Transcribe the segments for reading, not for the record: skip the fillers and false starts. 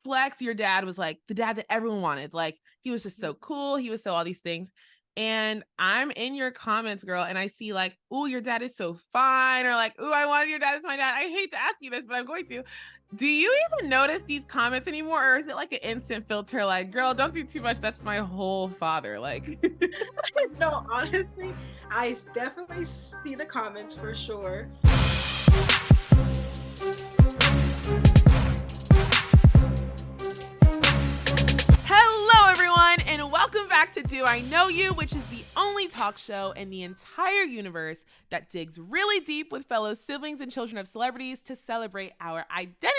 Flex, your dad was like the dad that everyone wanted. Like he was just so cool. He was so all these things. And I'm in your comments, girl, and I see like, oh, your dad is so fine, or like, oh, I wanted your dad as my dad. I hate to ask you this, but I'm going to. Do you even notice these comments anymore, or is it like an instant filter? Like, girl, don't do too much. That's my whole father. Like, No, honestly, I definitely see the comments for sure. hello, everyone, and welcome back to Do I Know You, which is the only talk show in the entire universe that digs really deep with fellow siblings and children of celebrities to celebrate our identities.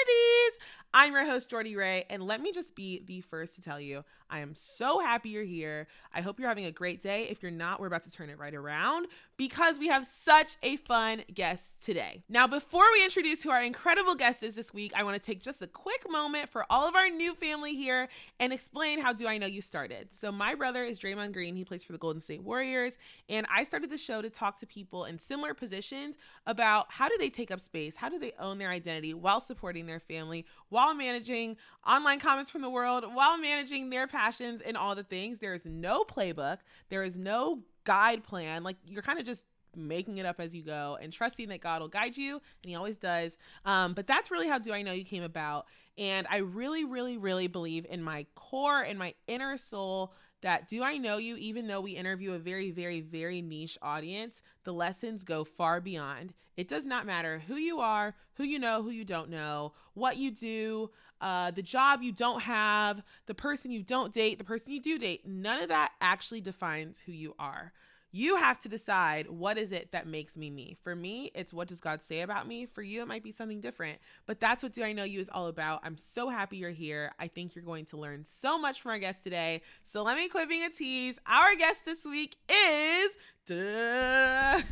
I'm your host, Jordy Ray, and let me just be the first to tell you, I am so happy you're here. I hope you're having a great day. If you're not, we're about to turn it right around because we have such a fun guest today. Now, before we introduce who our incredible guest is this week, I want to take just a quick moment for all of our new family here and explain how Do I Know You started. So my brother is Draymond Green. He plays for the Golden State Warriors, and I started the show to talk to people in similar positions about how do they take up space, how do they own their identity while supporting their family, while managing online comments from the world, while managing their passions and all the things. There is no playbook. There is no guide plan. Like you're kind of just making it up as you go and trusting that God will guide you, and he always does. But that's really how Do I Know You came about. And I really, really, really believe in my core and my inner soul that Do I Know You, even though we interview a very, very, very niche audience, the lessons go far beyond. It does not matter who you are, who you know, who you don't know, what you do, the job you don't have, the person you don't date, the person you do date. None of that actually defines who you are. You have to decide, what is it that makes me me? For me, it's what does God say about me? For you, it might be something different. But that's what Do I Know You is all about. I'm so happy you're here. I think you're going to learn so much from our guest today. So let me quit being a tease. Our guest this week is I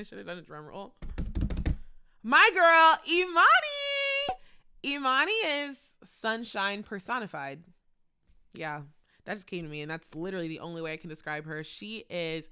should have done a drum roll. My girl, Imani. Imani is sunshine personified. Yeah, that just came to me, and that's literally the only way I can describe her. She is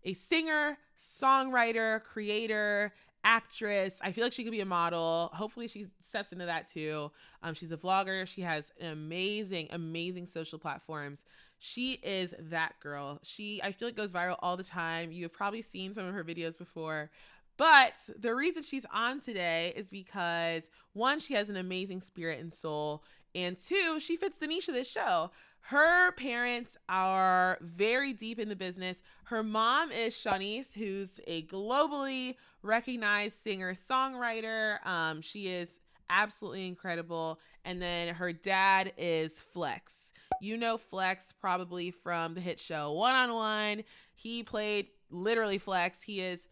a singer, songwriter, creator, actress. I feel like she could be a model. Hopefully she steps into that too. She's a vlogger. She has an amazing, amazing social platforms. She is that girl. I feel like goes viral all the time. You have probably seen some of her videos before. But the reason she's on today is because one, she has an amazing spirit and soul. And two, she fits the niche of this show. Her parents are very deep in the business. Her mom is Shanice, who's a globally recognized singer-songwriter. She is absolutely incredible. And then her dad is Flex. You know Flex probably from the hit show One on One. He played literally Flex. He is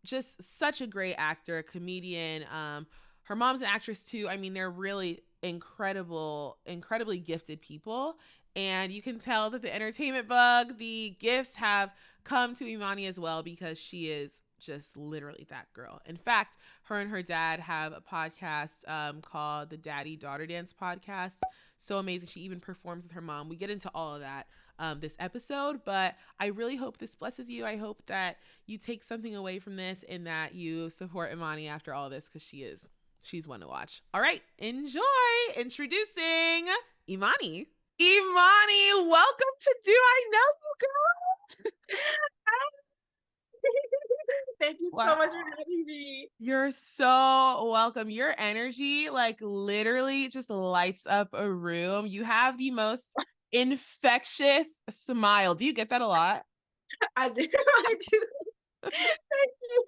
just such a great actor, comedian. Her mom's an actress too. I mean, they're really incredibly gifted people. And you can tell that the entertainment bug, the gifts have come to Imani as well, because she is just literally that girl. In fact, her and her dad have a podcast called the Daddy Daughter Dance Podcast. So amazing. She even performs with her mom. We get into all of that this episode, but I really hope this blesses you. I hope that you take something away from this and that you support Imani after all this, because she's one to watch. All right, enjoy introducing Imani. Imani, welcome to Do I Know You, girl? Thank you so much for having me. You're so welcome. Your energy, like, literally just lights up a room. You have the most infectious smile. Do you get that a lot? I do. I do. Thank you.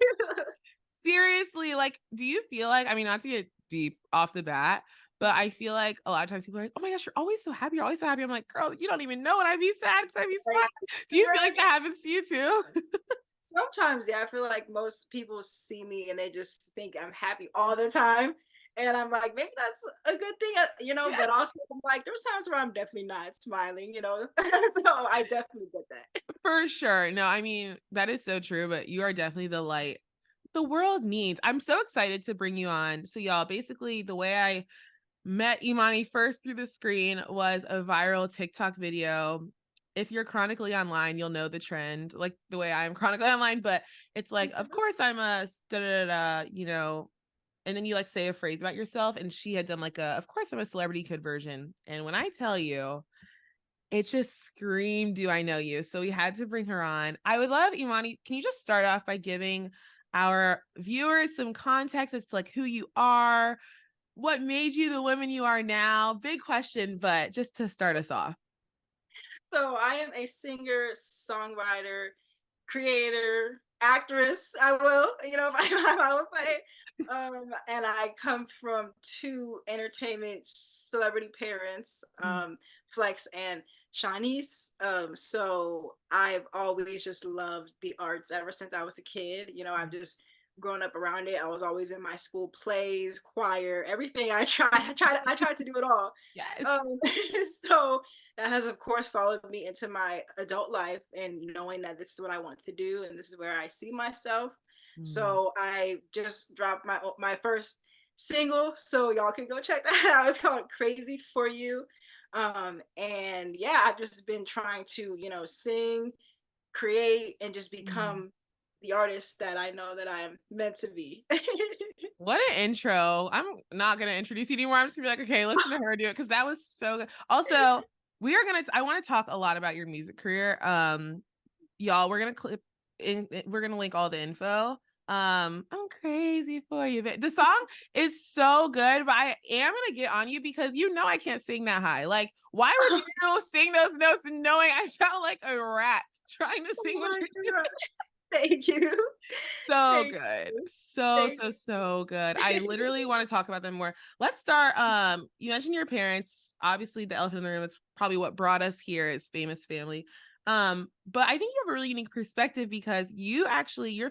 Seriously, like, do you feel like, I mean, not to get deep off the bat, but I feel like a lot of times people are like, oh my gosh, you're always so happy. You're always so happy. I'm like, girl, you don't even know when I be sad because I be smiling. Do you feel like that happens to you too? Sometimes, yeah, I feel like most people see me and they just think I'm happy all the time. And I'm like, maybe that's a good thing, Yeah. but also I'm like, there's times where I'm definitely not smiling. So I definitely get that. For sure. No, I mean, that is so true, but you are definitely the light the world needs. I'm so excited to bring you on. So, y'all, basically, the way I met Imani first through the screen was a viral TikTok video. If you're chronically online, you'll know the trend, like the way I am chronically online, but it's like, of course, I'm a and then you like say a phrase about yourself, and she had done like a of course I'm a celebrity kid version. And when I tell you, it just screamed, do I know you? So we had to bring her on. I would love, Imani, can you just start off by giving our viewers some context as to like who you are, what made you the woman you are now? Big question, but just to start us off. So I am a singer, songwriter, creator, actress. I will, if I will say. And I come from two entertainment celebrity parents, Flex and Shanice. So I've always just loved the arts ever since I was a kid. I've just grown up around it. I was always in my school plays, choir, everything. I tried to do it all. Yes. Um, so that has of course followed me into my adult life, and knowing that this is what I want to do and this is where I see myself. Mm. So I just dropped my first single, so y'all can go check that out. It's called Crazy for You. And yeah, I've just been trying to, sing, create, and just Mm. become the artist that I know that I'm meant to be. What an intro. I'm not going to introduce you anymore. I'm just going to be like, okay, listen to her do it because that was so good. Also, we are going to, I want to talk a lot about your music career. Y'all, we're going to we're going to link all the info. I'm crazy for you. The song is so good, but I am going to get on you because I can't sing that high. Like, why would you sing those notes and knowing I sound like a rat trying to sing Oh what my you're doing? God. Thank you. So Thank good. you. So, Thank so, you. so good. I literally want to talk about them more. Let's start. You mentioned your parents. Obviously, the elephant in the room, it's probably what brought us here is famous family. But I think you have a really unique perspective because your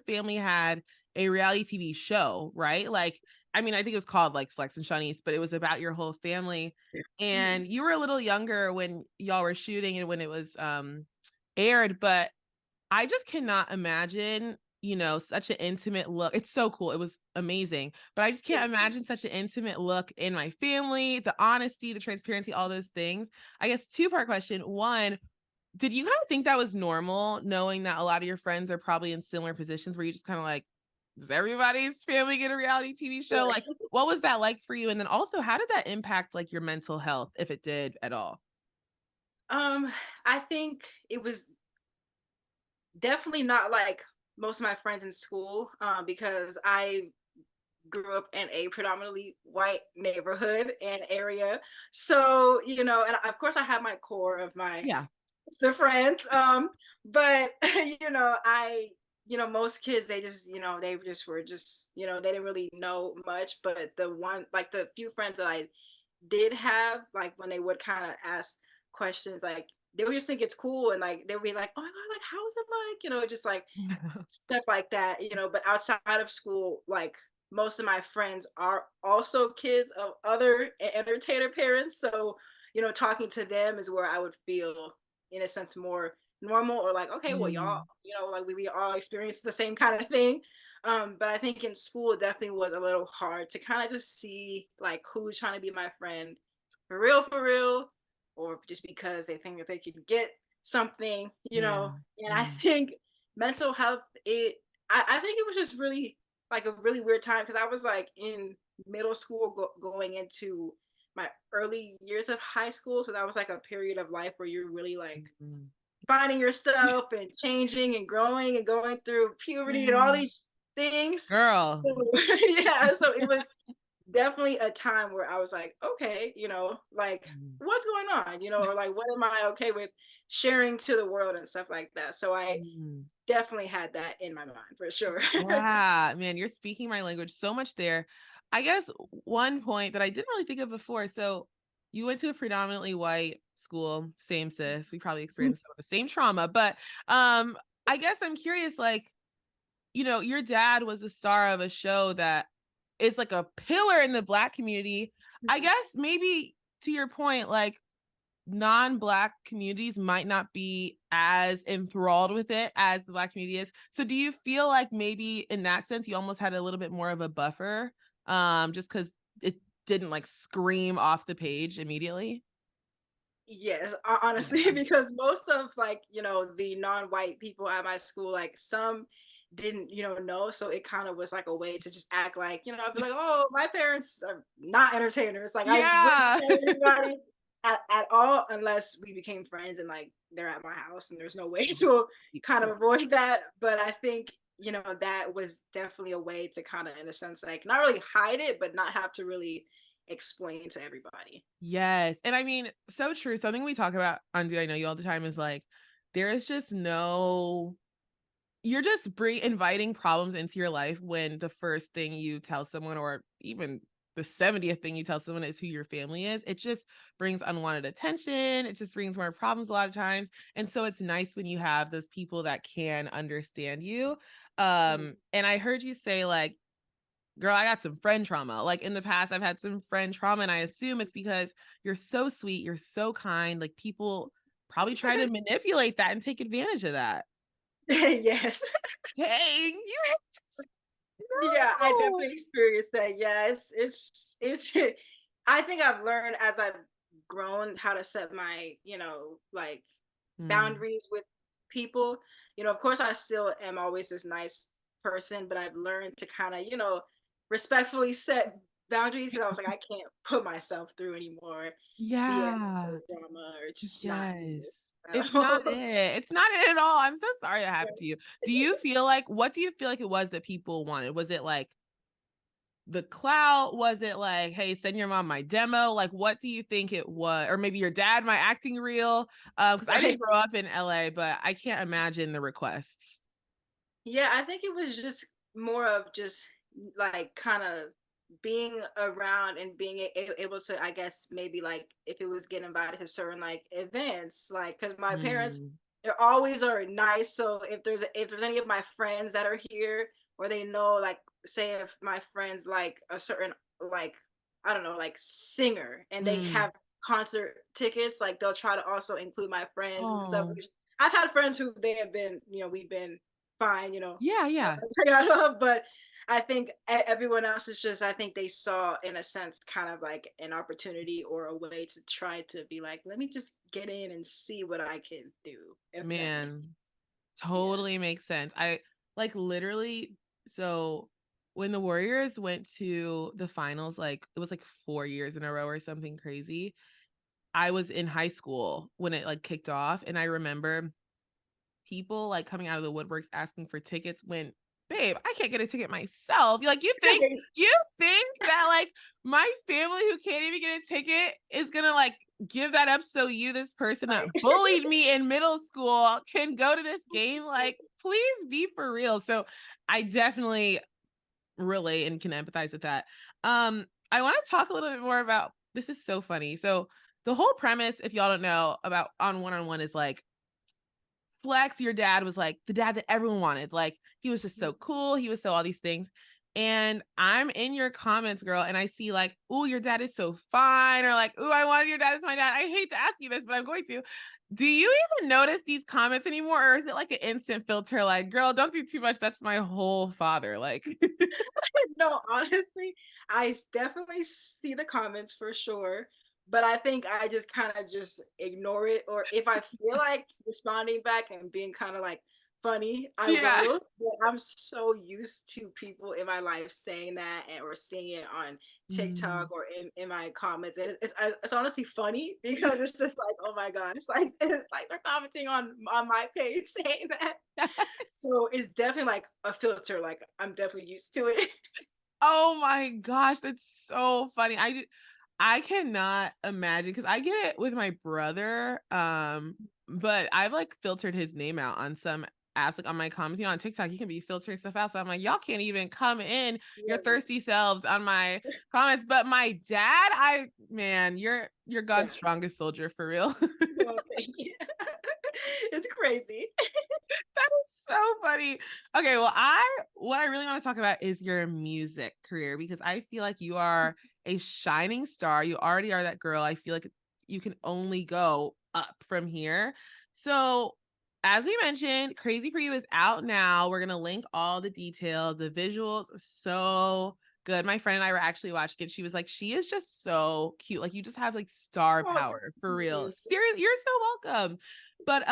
family had a reality TV show, right? Like, I mean, I think it was called like Flex and Shanice, but it was about your whole family. Mhm. And you were a little younger when y'all were shooting and when it was aired, but I just cannot imagine, such an intimate look. It's so cool. It was amazing. But I just can't Thank you. imagine such an intimate look in my family, the honesty, the transparency, all those things. I guess two-part question. One, did you kind of think that was normal, knowing that a lot of your friends are probably in similar positions where you just kind of like, does everybody's family get a reality TV show? Like, Right. what was that like for you? And then also, how did that impact like your mental health, if it did at all? Um, I think it was definitely not like most of my friends in school, because I grew up in a predominantly white neighborhood and area. So, and of course I have my core of my Yeah. sister friends. But most kids, they just were just, they didn't really know much. But the few friends that I did have, like when they would kind of ask questions, like they would just think it's cool, and like they would be like, "Oh my God, like how is it like?" Just like stuff like that. But outside of school, like most of my friends are also kids of other entertainer parents, so talking to them is where I would feel, in a sense, more normal, or like, okay, well, y'all, Mm, like we all experience the same kind of thing. But I think in school it definitely was a little hard to kind of just see like who's trying to be my friend for real, or just because they think that they can get something, yeah. and I Mm. think mental health, I think it was just really like a really weird time, because I was like in middle school, going into my early years of high school, so that was like a period of life where you're really like Mhm. finding yourself and changing and growing and going through puberty and all Yeah. these things. Girl. So, yeah, so it was definitely a time where I was like, okay, like Mm, what's going on, or like what am I okay with sharing to the world and stuff like that. So I mm. definitely had that in my mind for sure. Yeah, man, you're speaking my language so much there. I guess one point that I didn't really think of before. So you went to a predominantly white school, same sis. We probably experienced some of the same trauma, but I guess I'm curious, like, your dad was the star of a show that is like a pillar in the Black community. I guess maybe to your point, like non-Black communities might not be as enthralled with it as the Black community is. So do you feel like maybe in that sense you almost had a little bit more of a buffer, just because it didn't like scream off the page immediately? Yes, honestly, Yeah. because most of, like, the non-white people at my school, like some didn't, know. So it kind of was like a way to just act like, I'd be like, oh, my parents are not entertainers. Like I wouldn't Yeah. tell anybody at all unless we became friends and like they're at my house and there's no way to Makes kind of sense. avoid that. But I think, that was definitely a way to kind of, in a sense, like not really hide it, but not have to really explain to everybody. Yes. And I mean, so true. Something we talk about on Do I Know You all the time is like, there is just no, you're just inviting problems into your life when the first thing you tell someone, or even the 70th thing you tell someone, is who your family is. It just brings unwanted attention. It just brings more problems a lot of times. And so it's nice when you have those people that can understand you. Mm. And I heard you say, like, girl, I got some friend trauma. Like in the past, I've had some friend trauma, and I assume it's because you're so sweet, you're so kind. Like people probably try to manipulate that and take advantage of that. Yes. Dang, you Yeah, I know. definitely experienced that. Yeah, it's I think I've learned as I've grown how to set my, like Mm, boundaries with people. Of course I still am always this nice person, but I've learned to kind of, respectfully set boundaries because I was like, I can't put myself through anymore BS yeah. or drama or just not me Yes. at It's not all. it. It's not it at all. I'm so sorry that happened to you. What do you feel like it was that people wanted? Was it like the clout? Was it like, hey, send your mom my demo? Like, what do you think it was? Or maybe your dad, my acting reel? Because I Right. didn't grow up in LA, but I can't imagine the requests. Yeah, I think it was just more of just like kind of being around and being able to, I guess, maybe like if it was getting invited to certain like events, like because my parents, Mm, they're always are nice. So if there's any of my friends that are here or they know, like say if my friends like a certain like I don't know like singer and they mm. have concert tickets, like they'll try to also include my friends and stuff. Oh, I've had friends who they have been, we've been fine, yeah, yeah. but I think everyone else is just, I think they saw, in a sense, kind of like an opportunity or a way to try to be like, let me just get in and see what I can do, if that makes sense. Man, Yeah. totally makes sense. I like literally, so when the Warriors went to the finals, like it was like 4 years in a row or something crazy. I was in high school when it like kicked off, and I remember people like coming out of the woodworks asking for tickets when, babe, I can't get a ticket myself. Like you think that like my family who can't even get a ticket is gonna like give that up so you, this person that Right. bullied me in middle school, can go to this game? Like, please be for real. So I definitely relate and can empathize with that. I want to talk a little bit more about, this is so funny. So the whole premise, if y'all don't know about on one-on-one, is like Flex, your dad was like the dad that everyone wanted. Like he was just so cool. He was so all these things. And I'm in your comments, girl, and I see like, oh, your dad is so fine, or like, oh, I wanted your dad as my dad. I hate to ask you this, but I'm going to. Do you even notice these comments anymore, or is it like an instant filter? Like, girl, don't do too much. That's my whole father. Like, No, honestly, definitely see the comments for sure. But I think I just kind of just ignore it. Or if I feel like responding back and being kind of like funny, I yeah. will. But I'm so used to people in my life saying that and or seeing it on Mm. TikTok or in my comments. And it's honestly funny because it's just like, oh my God, it's like they're commenting on my page saying that. So it's definitely like a filter. Like I'm definitely used to it. Oh my gosh, that's so funny. I cannot imagine, because I get it with my brother. But I've like filtered his name out on some apps, like on my comments. On TikTok, you can be filtering stuff out. So I'm like, y'all can't even come in your Yeah, thirsty selves on my comments. But my dad, man, you're God's yeah. strongest soldier for real. No, thank you. It's crazy. That is so funny. Okay, well, what I really want to talk about is your music career, because I feel like you are a shining star. You already are that girl. I feel like you can only go up from here. So, as we mentioned, Crazy for You is out now. We're gonna link all the details. The visuals are so good. My friend and I were actually watching it. She was like, she is just so cute. Like you just have like star Oh, power for thank real. you. Seriously, you're so welcome. But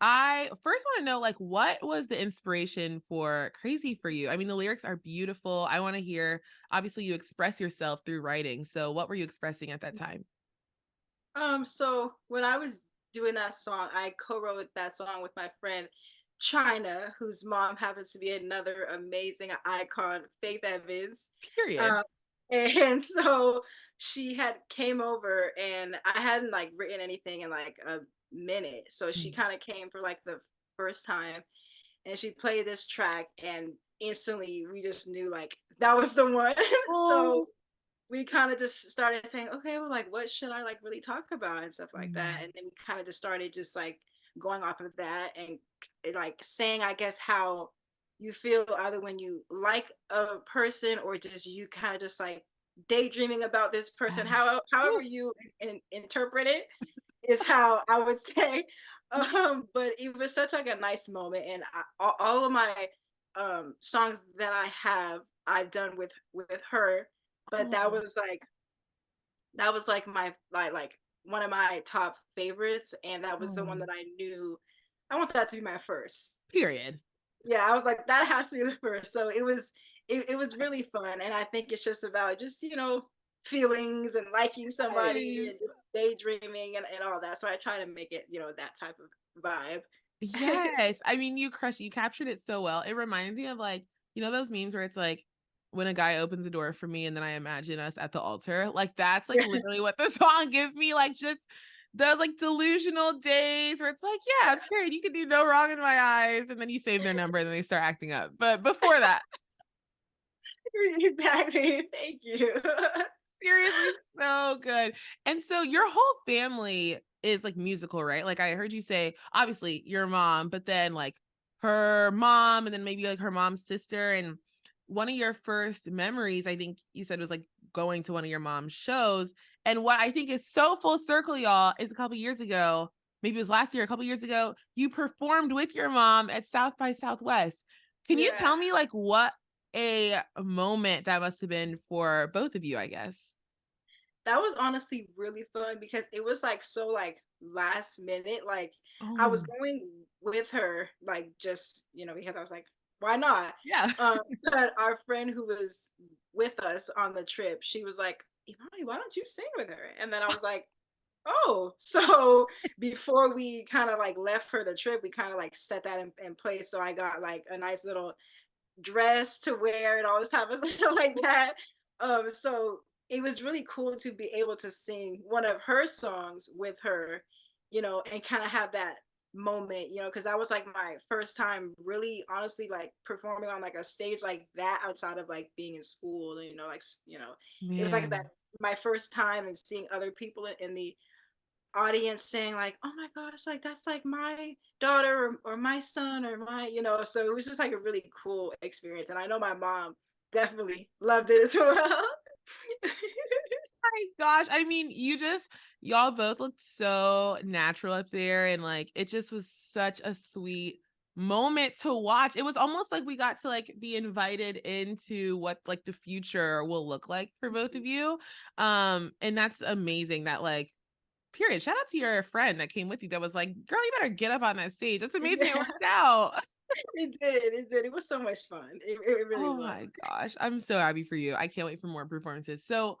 I first want to know, like, what was the inspiration for Crazy for You? I mean, the lyrics are beautiful. I want to hear, obviously, you express yourself through writing. So, what were you expressing at that time? So when I was doing that song, I co-wrote that song with my friend China, whose mom happens to be another amazing icon, Faith Evans. Period. Um, and so she had came over, and I hadn't like written anything in like a minute. So she Mm. kind of came for like the first time, and she played this track, and instantly we just knew like that was the one. So Oh, we kind of just started saying, okay, well, like, what should I like really talk about and stuff like that. mm. And then we kind of just started just like going off of that and like saying, I guess, how you feel either when you like a person or just you kind of just like daydreaming about this person, Yes. however Woo. you interpret it is how I would say. But it was such like a nice moment, and all of my songs that I have, I've done with her, but Oh, that was like my like one of my top favorites, and that was the one oh. that I knew I want that to be my first. Period. Yeah, I was like, that has to be the first. So it was really fun. And I think it's just about just, feelings and liking somebody and Yes. just daydreaming and all that. So I try to make it, that type of vibe. Yes. I mean, you crushed it. You captured it so well. It reminds me of like, those memes where it's like when a guy opens the door for me and then I imagine us at the altar. Like that's like Yeah. literally what the song gives me. Like just those like delusional days where it's like, yeah, period. You can do no wrong in my eyes. And then you save their number and then they start acting up. But before that, Exactly. Thank you. seriously, so good. And so your whole family is like musical, right? Like I heard you say, obviously your mom, but then like her mom, and then maybe like her mom's sister. And one of your first memories, I think you said, was like going to one of your mom's shows. And what I think is so full circle, y'all, is a couple years ago, maybe it was last year, a couple years ago, you performed with your mom at South by Southwest. Can you Yeah. tell me like what a moment that must have been for both of you, I guess? That was honestly really fun because it was like so like last minute. Like I Oh, was going with her, like just because I was like, why not? yeah. But our friend who was with us on the trip, she was like, Imani, why don't you sing with her? And then I was like, oh, so before we kind of like left for the trip, we kind of like set that in place. So I got like a nice little dress to wear and all this type of stuff like that. So it was really cool to be able to sing one of her songs with her, and kind of have that moment, because that was like my first time really honestly like performing on like a stage like that outside of like being in school, and it was like that Man. my first time and seeing other people in the audience saying like, "Oh my gosh, like that's like my daughter or my son or my," so it was just like a really cool experience. And I know my mom definitely loved it as well. My gosh. I mean, y'all both looked so natural up there. And like, it just was such a sweet moment to watch. It was almost like we got to like be invited into what like the future will look like for both of you. And that's amazing that like, period. Shout out to your friend that came with you that was like, girl, you better get up on that stage. That's amazing. It Yeah, worked out. it was so much fun. It really Oh was. my gosh. I'm so happy for you. I can't wait for more performances. So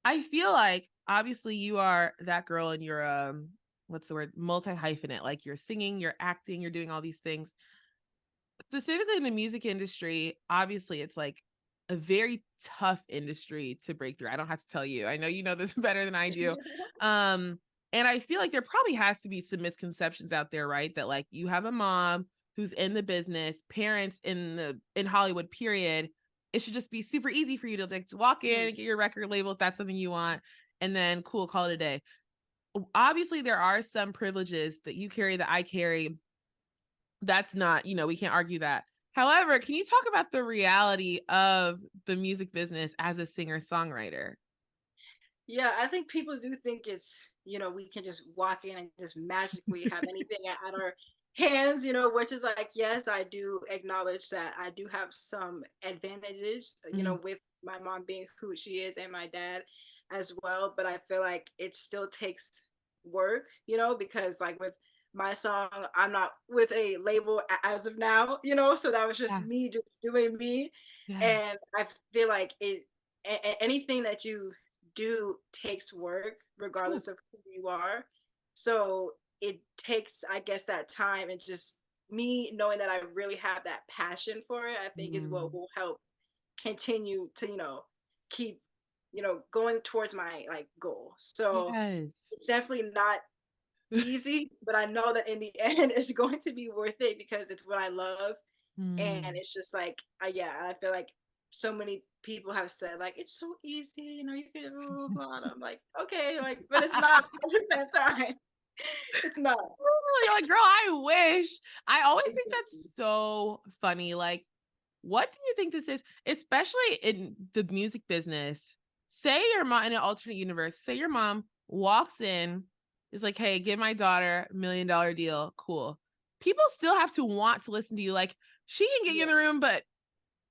I feel like obviously you are that girl and you're what's the word? Multi hyphenate. Like you're singing, you're acting, you're doing all these things. Specifically in the music industry, obviously it's like a very tough industry to break through. I don't have to tell you. I know you know this better than I do. Um and I feel like there probably has to be some misconceptions out there, right? That like you have a mom who's in the business, parents in Hollywood period. It should just be super easy for you to like to walk in and get your record label if that's something you want, and then cool, call it a day. Obviously there are some privileges that you carry that I carry. That's not, we can't argue that. However, can you talk about the reality of the music business as a singer-songwriter? Yeah, I think people do think it's, we can just walk in and just magically have anything at our hands, which is like, yes, I do acknowledge that I do have some advantages, Mm, with my mom being who she is and my dad as well. But I feel like it still takes work, because like with my song. I'm not with a label as of now, so that was just Yeah. me just doing me. Yeah. And I feel like anything that you do takes work True. regardless of who you are. So it takes, I guess, that time, and just me knowing that I really have that passion for it, I think is what Mm. will help continue to, keep, going towards my like goal. So Yes. it's definitely not easy, but I know that in the end it's going to be worth it because it's what I love. And Mm. it's just like, yeah, I feel like so many people have said like it's so easy, you can blah, blah, blah. And I'm like, okay, like, but it's not at the same time. It's not. Literally, like, girl, I wish. I always think Exactly. that's so funny. Like, what do you think this is? Especially in the music business. Say your mom in an alternate universe, say your mom walks in, is like, hey, give my daughter $1 million deal. Cool. People still have to want to listen to you. Like, she can get you in Yeah. the room, but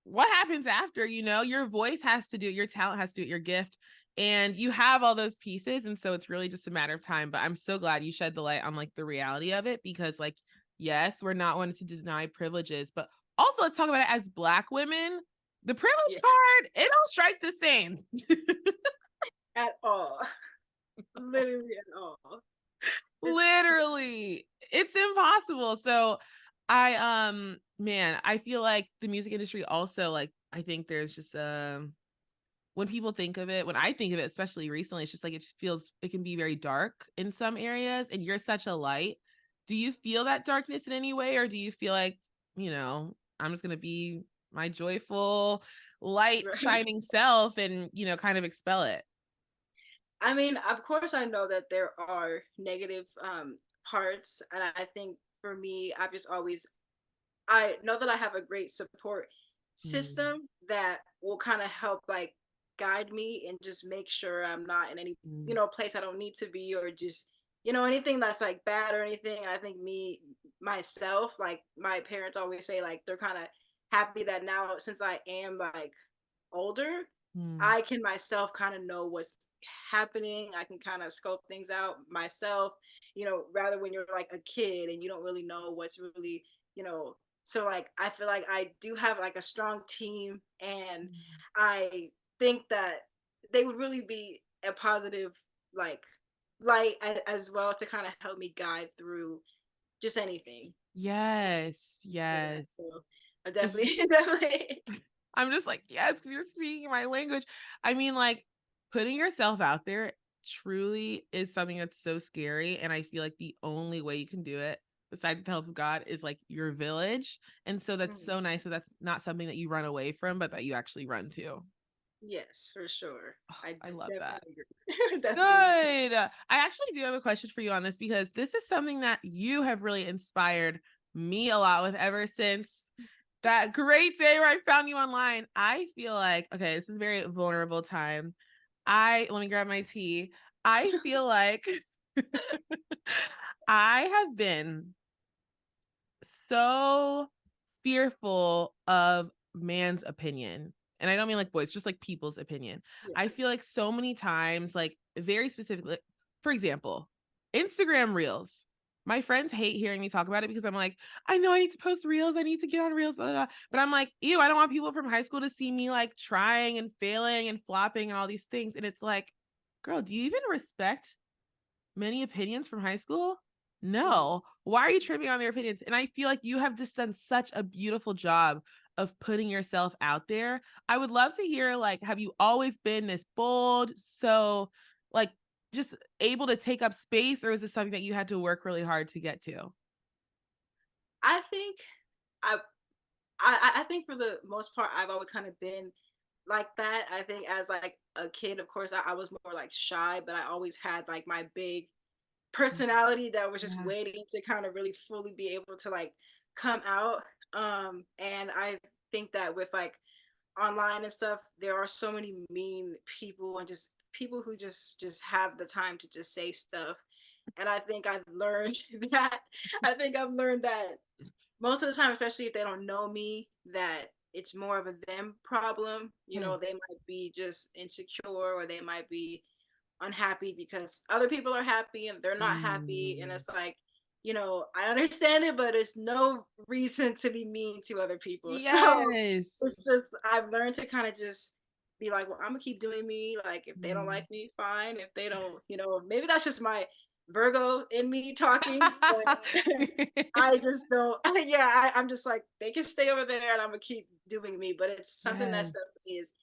what happens after, your voice has to do it, your talent has to do it, your gift, and you have all those pieces, and so it's really just a matter of time. But I'm so glad you shed the light on like the reality of it, because like, yes, we're not wanting to deny privileges, but also let's talk about it as Black women. The privilege Yeah. card, it don't strike the same. At all. Literally at all. It's Literally, it's impossible. So man, I feel like the music industry also, like, I think there's just when people think of it, when I think of it, especially recently, it's just like, it just feels, it can be very dark in some areas, and you're such a light. Do you feel that darkness in any way, or do you feel like, I'm just going to be my joyful, light, right. shining self and, kind of expel it? I mean, of course, I know that there are negative parts, and I think for me, I've just always, I know that I have a great support Mm, system that will kind of help like guide me and just make sure I'm not in any, mm, place I don't need to be, or just, anything that's like bad or anything. I think me myself, like my parents always say, like they're kind of happy that now since I am like older, mm. I can myself kind of know what's happening. I can kind of scope things out myself, rather when you're like a kid and you don't really know what's really, you know, so like I feel like I do have like a strong team, and Mm. I think that they would really be a positive like light as well to kind of help me guide through just anything. Yes, Yeah. yes. So I definitely definitely. I'm just like, yes, because you're speaking my language. I mean, like, putting yourself out there truly is something that's so scary. And I feel like the only way you can do it, besides the help of God, is like your village. And so that's Mhm. so nice that that's not something that you run away from, but that you actually run to. Yes, for sure. Oh, I I love that. definitely agree. Definitely agree. Good. I actually do have a question for you on this, because this is something that you have really inspired me a lot with ever since that great day where I found you online. I feel like, okay, this is a very vulnerable time. Let me grab my tea. I feel like I have been so fearful of man's opinion. And I don't mean like boys, just like people's opinion. Yeah. I feel like so many times, like very specifically, for example, Instagram reels. My friends hate hearing me talk about it because I'm like, I know I need to post reels. I need to get on reels. Blah, blah, blah. But I'm like, ew, I don't want people from high school to see me like trying and failing and flopping and all these things. And it's like, girl, do you even respect many opinions from high school? Mhm. No. Why are you tripping on their opinions? And I feel like you have just done such a beautiful job of putting yourself out there. I would love to hear, like, have you always been this bold, so like just able to take up space, or is this something that you had to work really hard to get to? I think I I think for the most part I've always kind of been like that. I think as like a kid, of course, I was more like shy, but I always had like my big Mm. personality that was just Yeah. waiting to kind of really fully be able to like come out. And I think that with like online and stuff, there are so many mean people and just people who just have the time to just say stuff. And I think I've learned that. I think I've learned that most of the time, especially if they don't know me, that it's more of a them problem. Hmm. They might be just insecure, or they might be unhappy because other people are happy and they're not happy. And Mm. it's like, I understand it, but it's no reason to be mean to other people. So Yes. it's just I've learned to kind of just be like, well, I'm gonna keep doing me. Like if they don't Mm. like me, fine. If they don't, maybe that's just my Virgo in me talking, but I just don't. Yeah, I'm just like they can stay over there, and I'm gonna keep doing me. But it's something that's Yes. definitely is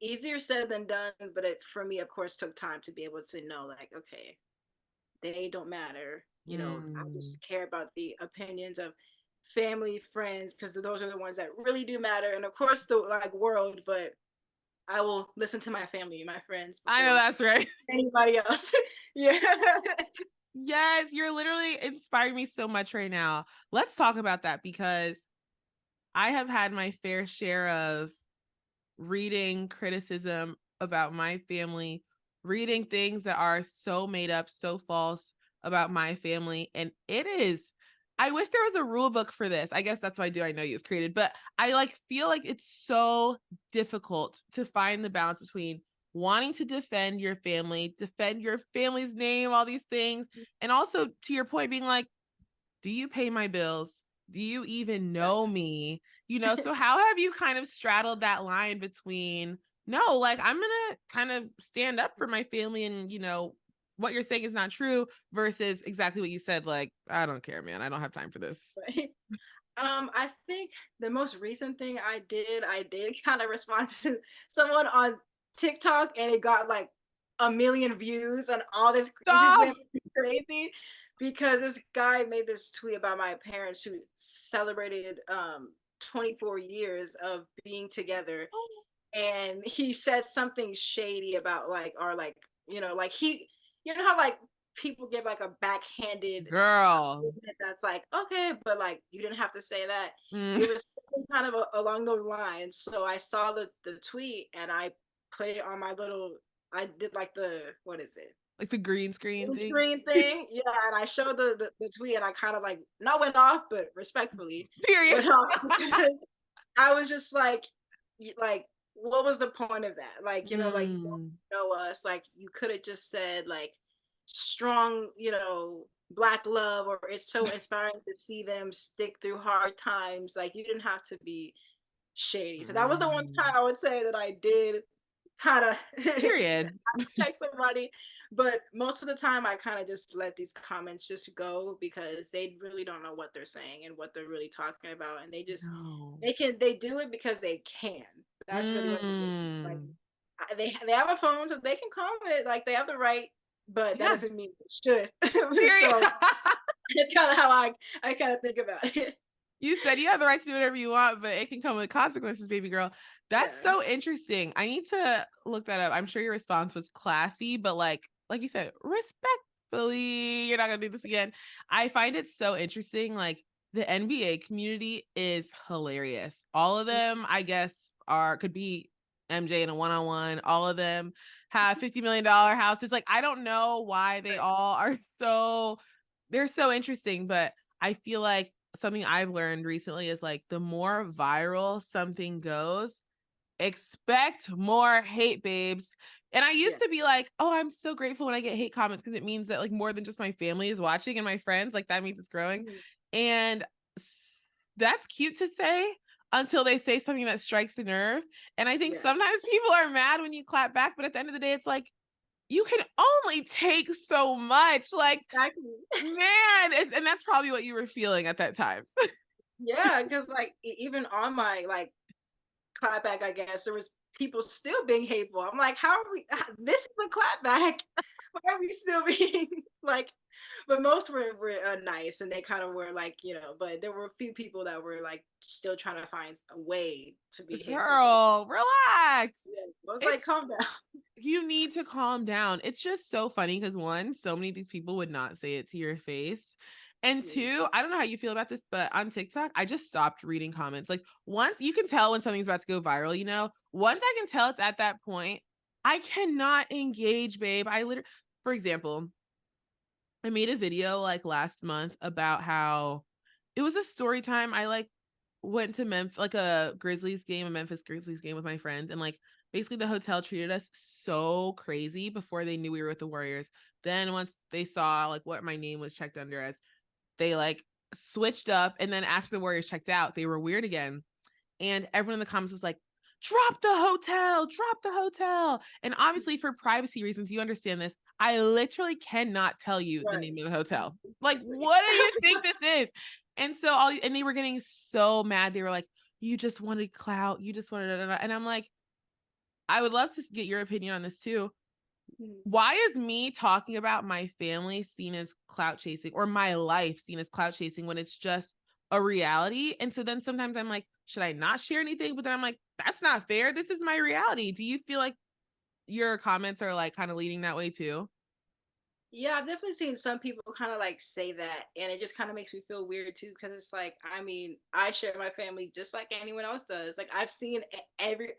easier said than done. But it for me, of course, took time to be able to know, like, okay, they don't matter. I Mm. just care about the opinions of family, friends, because those are the ones that really do matter. And of course, the like world, but I will listen to my family, my friends I know before that's right. anybody else. Yeah. Yes, you're literally inspiring me so much right now. Let's talk about that because I have had my fair share of reading criticism about my family, reading things that are so made up, so false about my family. And I wish there was a rule book for this. I guess that's why Do I Know You was created. But I feel like it's so difficult to find the balance between wanting to defend your family, defend your family's name, all these things. And also to your point, being like, do you pay my bills? Do you even know me? So how have you kind of straddled that line between, no, like I'm going to kind of stand up for my family and, what you're saying is not true versus exactly what you said. Like, I don't care, man. I don't have time for this. Right. I think the most recent thing I did kind of respond to someone on TikTok, and it got like a million views and all this. It just Stop. went crazy because this guy made this tweet about my parents who celebrated 24 years of being together, and he said something shady about like or like like how like people give like a backhanded Girl. statement that's like okay, but like you didn't have to say that. Mm. It was something kind of along those lines. So I saw the tweet and I put it on my little. I did like the what is it? Like the green screen Green thing. screen thing, yeah. And I showed the tweet, and I kind of like not went off, but respectfully Period. went off because I was just like, like, what was the point of that? Like, like you don't Mm. know us. Like, you could have just said like strong, black love, or it's so inspiring to see them stick through hard times. Like, you didn't have to be shady. So that was the one Mm. time I would say that I did kind of Period. check somebody, but most of the time I kind of just let these comments just go because they really don't know what they're saying and what they're really talking about, and No. they do it because they can. That's really what it is. Like Mm. they have a phone, so they can comment. Like they have the right, but that Yeah. doesn't mean they should. Period. So it's kind of how I kind of think about it. You said you have the right to do whatever you want, but it can come with consequences, baby girl. That's Yeah, so interesting. I need to look that up. I'm sure your response was classy, but like you said, respectfully, you're not gonna do this again. I find it so interesting. Like the NBA community is hilarious. All of them, I guess, could be MJ in a one-on-one. All of them have $50 million houses. Like, I don't know why they all are they're so interesting, but I feel like something I've learned recently is like the more viral something goes, expect more hate, babes. And I yeah, used to be like, oh, I'm so grateful when I get hate comments because it means that like more than just my family is watching and my friends, like that means it's growing. mhm, And that's cute to say until they say something that strikes a nerve. And I think yeah, sometimes people are mad when you clap back, but at the end of the day, it's like, you can only take so much. Like, exactly. man, and that's probably what you were feeling at that time. Yeah, because like even on my like clapback, I guess there was people still being hateful. I'm like, how are we? This is the clapback. Why are we still being like? But most were nice, and they kind of were like, But there were a few people that were like still trying to find a way to be hateful. Girl, relax. Yeah, I was like, It's calm down. You need to calm down. It's just so funny because one, so many of these people would not say it to your face. And Mm, two, I don't know how you feel about this, but on TikTok, I just stopped reading comments. Like once you can tell when something's about to go viral, once I can tell it's at that point, I cannot engage, babe. For example, I made a video like last month about how it was a story time. I went to Memphis, like a Memphis Grizzlies game with my friends. And like basically the hotel treated us so crazy before they knew we were with the Warriors. Then once they saw like what my name was checked under as, they like switched up, and then after the Warriors checked out, they were weird again. And everyone in the comments was like, drop the hotel, drop the hotel. And obviously, for privacy reasons, you understand this. I literally cannot tell you the Right. name of the hotel. Like, what do you think this is? And so and they were getting so mad. They were like, you just wanted clout. You just wanted, and I'm like, I would love to get your opinion on this too. Why is me talking about my family seen as clout chasing, or my life seen as clout chasing, when it's just a reality? And so then sometimes I'm like, should I not share anything? But then I'm like, that's not fair. This is my reality. Do you feel like your comments are like kind of leading that way too? Yeah, I've definitely seen some people kind of like say that, and it just kind of makes me feel weird too, because it's like, I mean, I share my family just like anyone else does. Like I've seen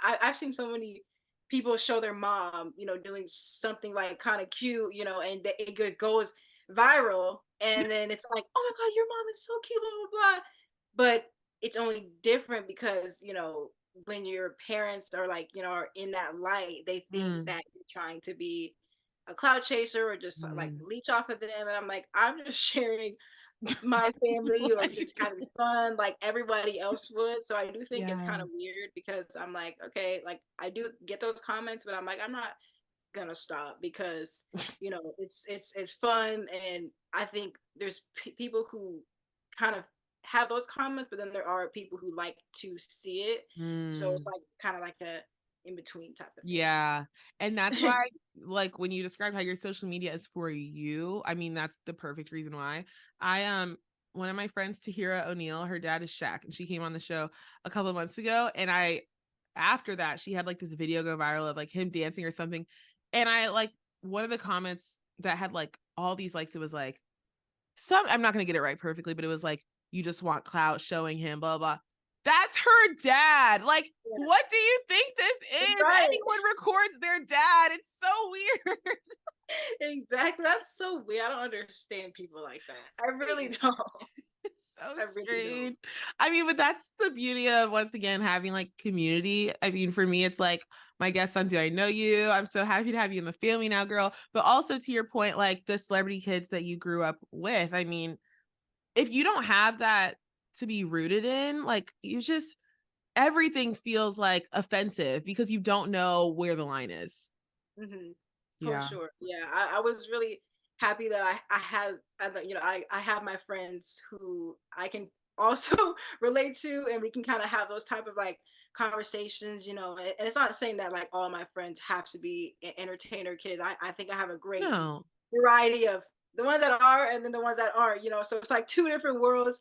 I've seen so many people show their mom, doing something like kind of cute, and goes viral, and then it's like, oh my god, your mom is so cute, blah blah blah. But it's only different because when your parents are like are in that light, they think Mm, that you're trying to be a cloud chaser or just like mm. leech off of them. And I'm like, I'm just sharing my family or just having fun like everybody else would. So I do think it's Yeah. kind of weird because I'm like, okay, like I do get those comments, but I'm like, I'm not gonna stop because it's fun, and I think there's people who kind of have those comments, but then there are people who like to see it. So it's Mm. like kind of like a in between type of Yeah. And that's thing. why, like, when you describe how your social media is for you, I mean, that's the perfect reason why. I One of my friends, Tahira O'Neill, her dad is Shaq, and she came on the show a couple of months ago. And after that, she had like this video go viral of like him dancing or something. And I like one of the comments that had like all these likes, it was like, I'm not gonna get it right perfectly, but it was like, you just want clout showing him, blah, blah. That's her dad. Like, Yeah, what do you think this is? right. Anyone records their dad. It's so weird. Exactly. That's so weird. I don't understand people like that. I really don't. It's so I really don't. strange. I mean, but that's the beauty of, once again, having like community. I mean, for me, it's like my guest on Do I Know You? I'm so happy to have you in the family now, girl. But also, to your point, like the celebrity kids that you grew up with. I mean, if you don't have that to be rooted in, like, you just, everything feels like offensive because you don't know where the line is. Hmm. For Yeah. sure. Yeah. I was really happy that I had, I have my friends who I can also relate to, and we can kind of have those type of like conversations, and it's not saying that like all my friends have to be entertainer kids. I think I have a great No. variety of the ones that are and then the ones that aren't, so it's like two different worlds.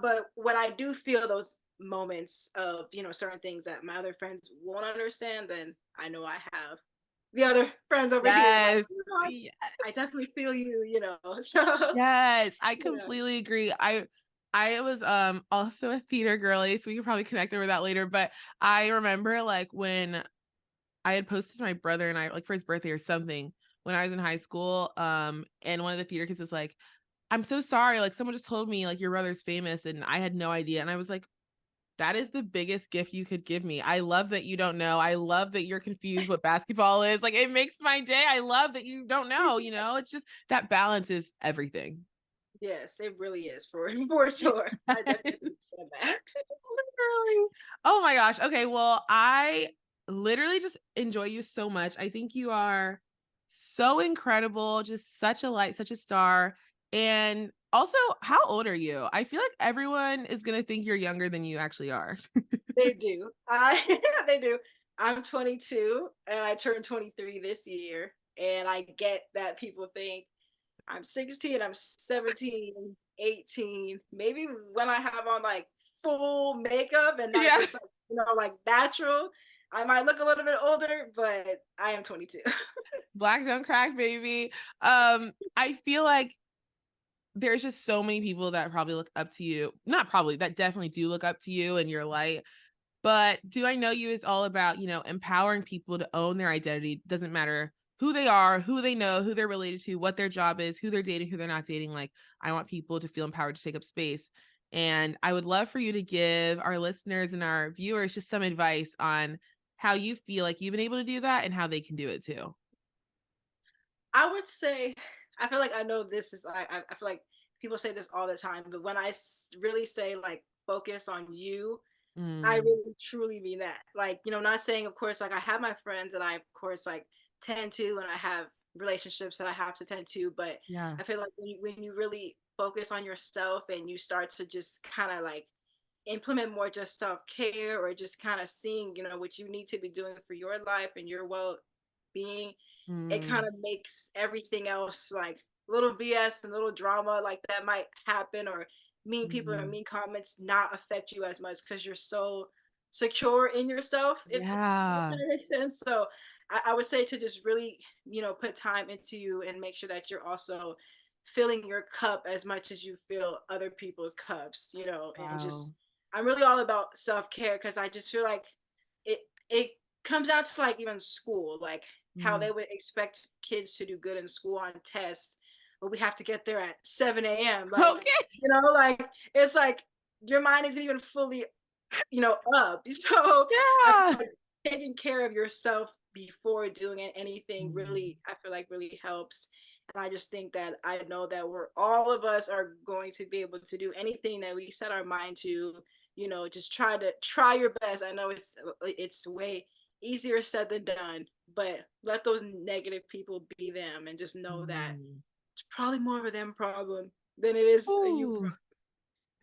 But when I do feel those moments of certain things that my other friends won't understand, then I know I have the other friends over here like, Yes. I Yes. definitely feel you, so Yes. I yeah. completely agree. I was also a theater girly, so we could probably connect over that later. But I remember like when I had posted to my brother and I, like, for his birthday or something, when I was in high school. And one of the theater kids was like, I'm so sorry. Like, someone just told me like your brother's famous and I had no idea. And I was like, that is the biggest gift you could give me. I love that you don't know. I love that you're confused what basketball is. Like, it makes my day. I love that you don't know, you know? It's just that balance is everything. Yes, it really is for for sure. I Yes. definitely said that. Literally. Oh my gosh. Okay, well, I literally just enjoy you so much. I think you are so incredible, just such a light, such a star. And also, how old are you? I feel like everyone is gonna think you're younger than you actually are. They do. They do. I'm 22 and I turned 23 this year, and I get that people think I'm 16, I'm 17, 18. Maybe when I have on like full makeup and not Yeah. just like, like natural, I might look a little bit older, but I am 22. Black don't crack, baby. I feel like there's just so many people that probably look up to you. Not probably, that definitely do look up to you and your light. But Do I Know You is all about, empowering people to own their identity. Doesn't matter who they are, who they know, who they're related to, what their job is, who they're dating, who they're not dating. Like, I want people to feel empowered to take up space. And I would love for you to give our listeners and our viewers just some advice on how you feel like you've been able to do that and how they can do it too. I would say, I feel like I know this is I feel like people say this all the time, but when I really say like focus on you, I Mm, really truly mean that. Like, not saying, of course, like I have my friends that I, of course, like tend to, and I have relationships that I have to tend to, but yeah. I feel like when you really focus on yourself and you start to just kind of like implement more just self-care, or just kind of seeing, what you need to be doing for your life and your well-being, it kind Mm, of makes everything else like little BS and little drama like that might happen, or mean people or mm, mean comments not affect you as much because you're so secure in yourself, if that yeah. kind of makes sense. So I would say to just really, put time into you and make sure that you're also filling your cup as much as you fill other people's cups, and Wow. just I'm really all about self-care because I just feel like it comes down to like even school, like how Mm. they would expect kids to do good in school on tests, but we have to get there at 7 a.m. Like, Okay. like it's like your mind isn't even fully, up. So I feel Yeah. like taking care of yourself before doing anything Mm, really, I feel like really helps. And I just think that I know that we're all of us are going to be able to do anything that we set our mind to, just try your best. I know it's way easier said than done, but let those negative people be them and just know that mm. it's probably more of a them problem than it is a you Ooh,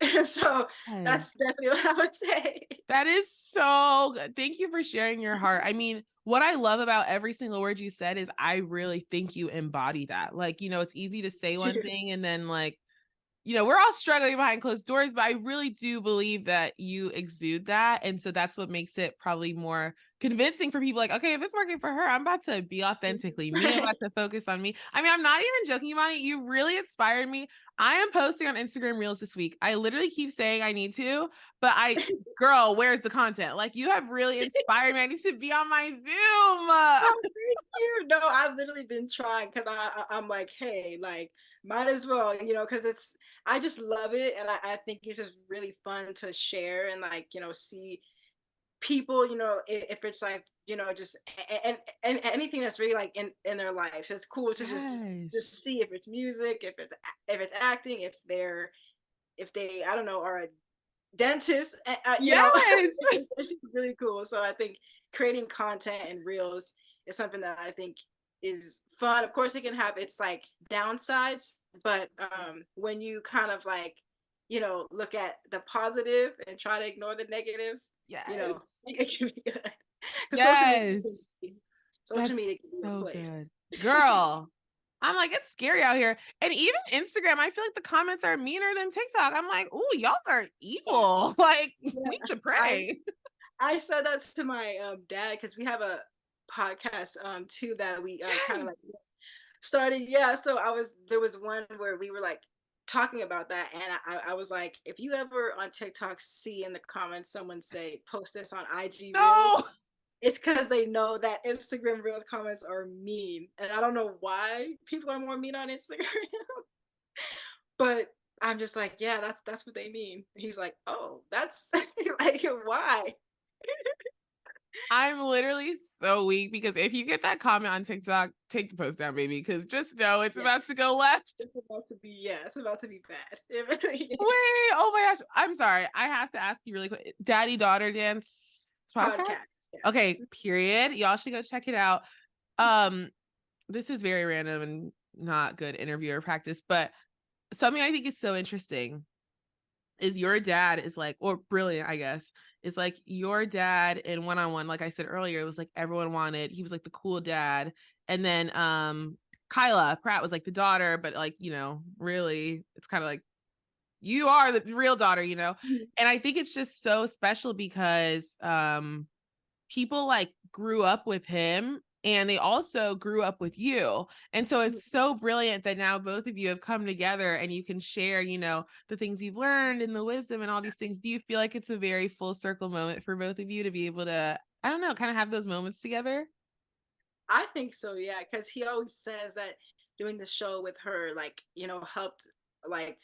problem. So yes. that's definitely what I would say. That is so good. Thank you for sharing your heart. I mean, what I love about every single word you said is I really think you embody that. Like, it's easy to say one thing and then like we're all struggling behind closed doors, but I really do believe that you exude that. And so that's what makes it probably more convincing for people like, okay, if it's working for her, I'm about to be authentically me. I'm about to focus on me. I mean, I'm not even joking about it. You really inspired me. I am posting on Instagram Reels this week. I literally keep saying I need to, but girl, where's the content? Like, you have really inspired me. I need to be on my Zoom. Oh, thank you. No, I've literally been trying because I'm like, hey, like, might as well, because I just love it, and I think it's just really fun to share and like, see people, if it's like, just and anything that's really like in their lives. It's cool to Yes. just see if it's music, if it's acting, if they I don't know are a dentist, Yes. it's just really cool. So I think creating content and reels is something that I think is fun. Of course, it can have its like downsides, but when you kind of like, look at the positive and try to ignore the negatives, Yes. it can be good. Because Yes. social That's media can be a so place. good. Girl, I'm like, it's scary out here. And even Instagram, I feel like the comments are meaner than TikTok. I'm like, ooh, y'all are Yeah, evil. Like, we yeah. need to I pray. I said that to my dad because we have a podcast too that we kind of Yes. like started. Yeah, so there was one where we were like talking about that, and I was like, if you ever on TikTok see in the comments someone say post this on IG Reels, No. it's because they know that Instagram Reels comments are mean, and I don't know why people are more mean on Instagram, but I'm just like, yeah, that's what they mean. He's like, oh, that's like why? I'm literally so weak because if you get that comment on TikTok, take the post down, baby, because just know it's Yeah, about to go left. it's about to be bad. It really Wait, is. oh my gosh. I'm sorry. I have to ask you really quick. Daddy Daughter Dance Podcast. podcast? Yeah. Okay, period. Y'all should go check it out. Um, this is very random and not good interviewer practice, but something I think is so interesting is your dad is like, or brilliant, I guess, is like your dad in one on one, like I said earlier, it was like everyone wanted, he was like the cool dad. And then Kyla Pratt was like the daughter, but like, really it's kind of like you are the real daughter. Mhm. And I think it's just so special because people like grew up with him and they also grew up with you. And so Mhm. it's so brilliant that now both of you have come together and you can share, the things you've learned and the wisdom and all these things. Do you feel like it's a very full circle moment for both of you to be able to, I don't know, kind of have those moments together? I think so, yeah, because he always says that doing the show with her, like, helped like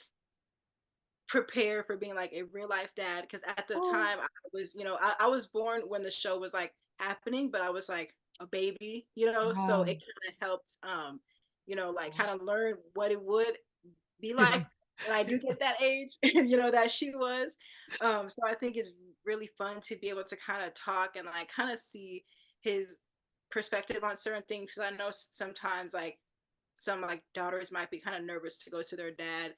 prepare for being like a real life dad. Because at the Oh, time I was, I was born when the show was like happening, but I was like a baby, so wow. it kind of helped like kind of learn what it would be like and I do get that age, you know, that she was. So I think it's really fun to be able to kind of talk and like kind of see his perspective on certain things. 'Cause I know sometimes like some like daughters might be kind of nervous to go to their dad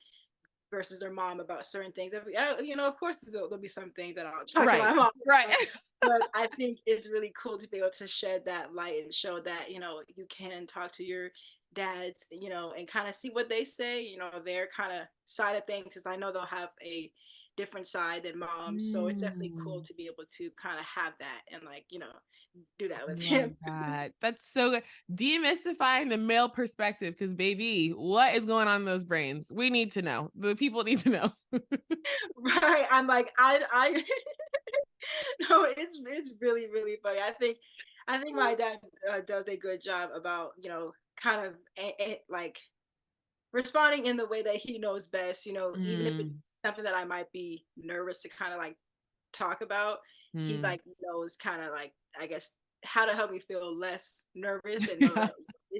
versus their mom about certain things. You know, of course, there'll be some things that I'll talk to Right. my mom Right. about, but I think it's really cool to be able to shed that light and show that, you know, you can talk to your dads, you know, and kind of see what they say, you know, their kind of side of things, because I know they'll have a different side than moms. So it's definitely cool Mm. to be able to kind of have that and like, you know, do that with Love him. that. That's so good. Demystifying the male perspective, because baby, what is going on in those brains? We need to know. The people need to know. Right. I'm like, I no, it's really really funny. I think my dad does a good job about, you know, kind of like responding in the way that he knows best. You know, even if Mm, it's something that I might be nervous to kind of like talk about, he mm. like knows kind of like, I guess, how to help me feel less nervous and know Yeah. that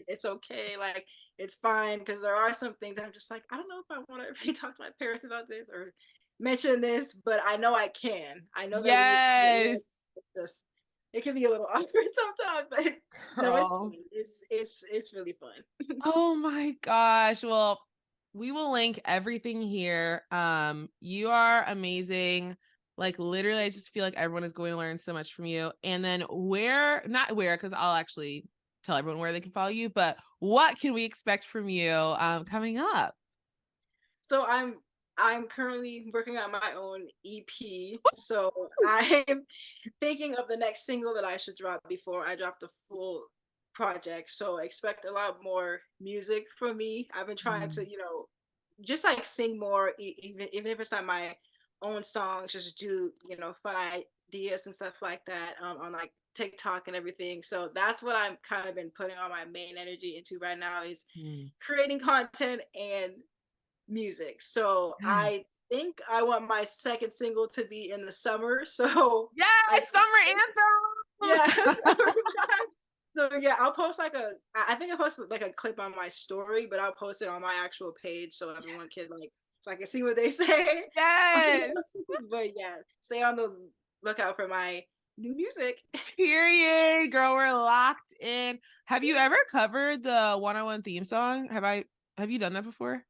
it's okay, like it's fine. Because there are some things that I'm just like, I don't know if I want to really talk to my parents about this or mention this, but I know I can. I know that we Yes. just it can be a little awkward sometimes, but no, it's Girl. fun. It's really fun. Oh my gosh. Well, we will link everything here. You are amazing. Like literally, I just feel like everyone is going to learn so much from you. And then not where, because I'll actually tell everyone where they can follow you, but what can we expect from you coming up? So I'm currently working on my own EP. So I'm thinking of the next single that I should drop before I drop the full project. So expect a lot more music from me. I've been trying Mm, to, you know, just like sing more, even if it's not my own songs, just do, you know, fun ideas and stuff like that, on like TikTok and everything. So that's what I'm kind of been putting all my main energy into right now is mm. creating content and music. So Yes. I think I want my second single to be in the summer. So I Yes, summer yeah. anthem. So yeah, I'll post like I think I posted like a clip on my story, but I'll post it on my actual page so everyone can like so I can see what they say. Yes. But yeah, stay on the lookout for my new music. Period. Girl, we're locked in. Have you ever covered the 101 theme song? Have you done that before?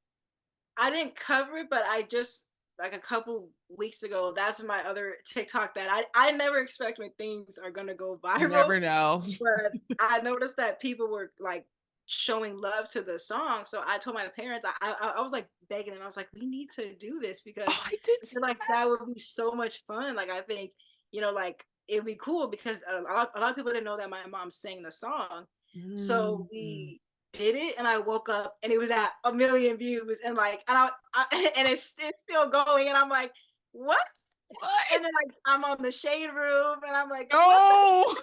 I didn't cover it, but I just like a couple weeks ago, that's my other TikTok that I never expect when things are gonna go You viral, never know. but I noticed that people were like showing love to the song. So I told my parents, I was like begging them, I was like, we need to do this because Oh, I did I see feel like that would be so much fun. Like I think, you know, like it'd be cool because a lot of people didn't know that my mom sang the song. that. So Mm. we did it and I woke up and it was at a million views and like and it's still going and I'm like, what? What? And then like I'm on the shade room and I'm like, what No.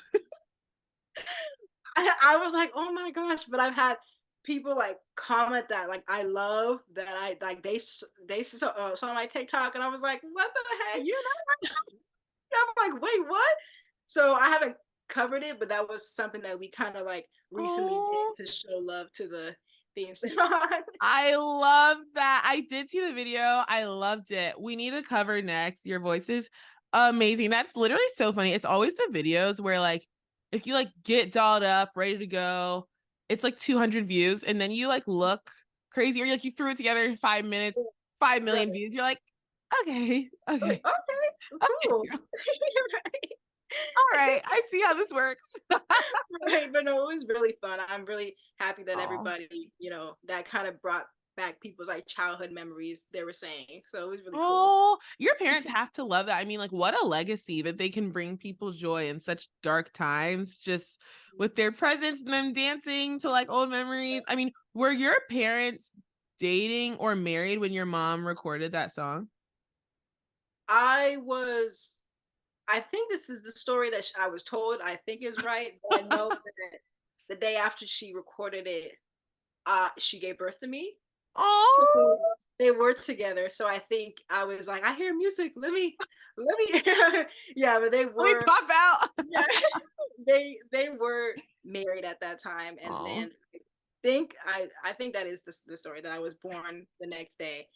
I was like, oh my gosh, but I've had people like comment that like I love that I like they saw my TikTok and I was like, what the heck? You I'm like, wait, what? So I haven't covered it, but that was something that we kind of like know. recently Oh, did to show love to the theme song. I love that. I did see the video. I loved it. We need to cover next. Your voice is amazing. That's literally so funny. It's always the videos where like if you like get dolled up, ready to go, it's like 200 views, and then you like look crazy, or like you threw it together in 5 minutes, 5 million Right. views. You're like, okay, Like, okay, okay, okay, cool. girl. All right, I see how this works. Right, but no, it was really fun. I'm really happy that Oh. everybody, you know, that kind of brought back people's like childhood memories they were saying. So it was really cool. Oh, your parents have to love that. I mean, like, what a legacy that they can bring people joy in such dark times, just with their presence and them dancing to like old memories. I mean, were your parents dating or married when your mom recorded that song? I was I think this is the story that I was told. I think is right, but I know that the day after she recorded it, she gave birth to me. So Oh, they were together. So I think I was like, I hear music. Let me. Yeah, but they let me were. pop out. Yeah, they were married at that time, and Oh, then I think that is the story that I was born the next day.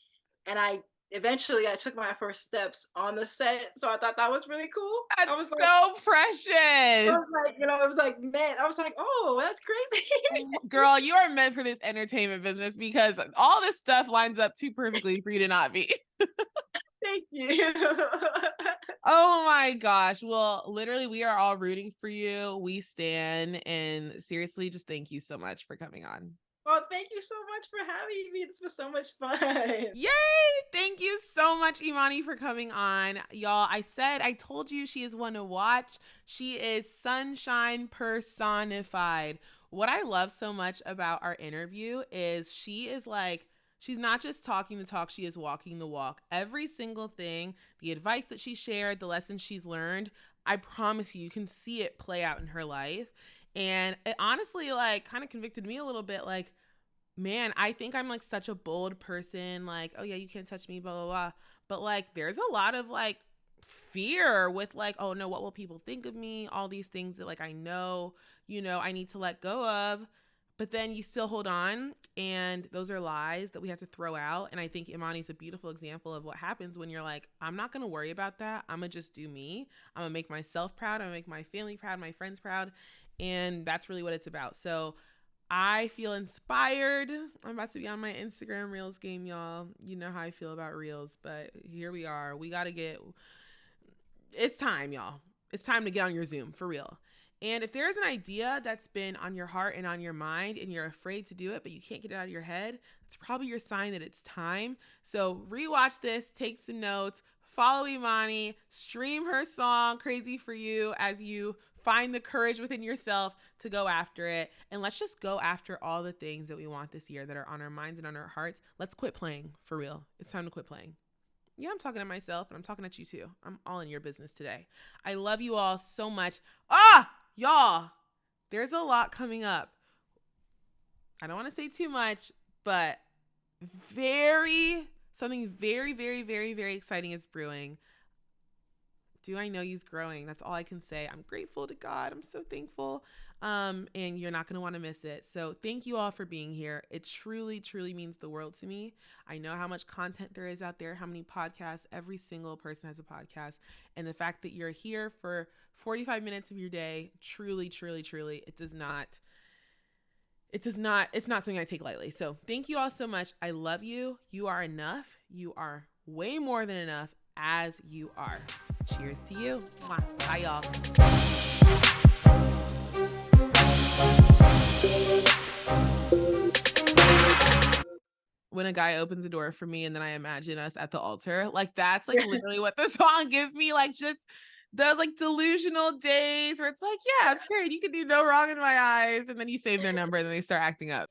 and I eventually I took my first steps on the set, so I thought that was really cool. I was That's like, so I precious. was like, you know, it was like, man, I was like, oh, that's crazy. Girl, you are meant for this entertainment business because all this stuff lines up too perfectly for you to not be. Thank you. Oh my gosh. Well, literally, we are all rooting for you. We stand. And seriously, just thank you so much for coming on. Well, thank you so much for having me. This was so much fun. Yay! Thank you so much, Imani, for coming on. Y'all, I told you she is one to watch. She is sunshine personified. What I love so much about our interview is she is like, she's not just talking the talk, she is walking the walk. Every single thing, the advice that she shared, the lessons she's learned, I promise you, you can see it play out in her life. And it honestly, like, kind of convicted me a little bit, like, man, I think I'm like such a bold person, like, oh yeah, you can't touch me, blah, blah, blah. But like, there's a lot of like fear with like, oh no, what will people think of me? All these things that like I know, I need to let go of. But then you still hold on, and those are lies that we have to throw out. And I think Imani's a beautiful example of what happens when you're like, I'm not gonna worry about that. I'm gonna just do me. I'm gonna make myself proud. I'm gonna make my family proud, my friends proud. And that's really what it's about. So I feel inspired. I'm about to be on my Instagram Reels game, y'all. You know how I feel about Reels, but here we are. It's time, y'all. It's time to get on your Zoom for real. And if there's an idea that's been on your heart and on your mind and you're afraid to do it, but you can't get it out of your head, it's probably your sign that it's time. So rewatch this, take some notes, follow Imani, stream her song Crazy for You as you find the courage within yourself to go after it. And let's just go after all the things that we want this year that are on our minds and on our hearts. Let's quit playing, for real. It's time to quit playing. Yeah, I'm talking to myself and I'm talking at you too. I'm all in your business today. I love you all so much. Y'all, there's a lot coming up. I don't want to say too much, but something very, very, very, very exciting is brewing. Do I know he's growing? That's all I can say. I'm grateful to God. I'm so thankful. And you're not going to want to miss it. So thank you all for being here. It truly, truly means the world to me. I know how much content there is out there, how many podcasts. Every single person has a podcast. And the fact that you're here for 45 minutes of your day, truly, truly, truly, it's not something I take lightly. So thank you all so much. I love you. You are enough. You are way more than enough as you are. Cheers to you. Mwah. Bye, y'all. When a guy opens the door for me and then I imagine us at the altar, like that's like literally what the song gives me, like just those like delusional days where it's like, yeah, it's great. You can do no wrong in my eyes. And then you save their number and then they start acting up.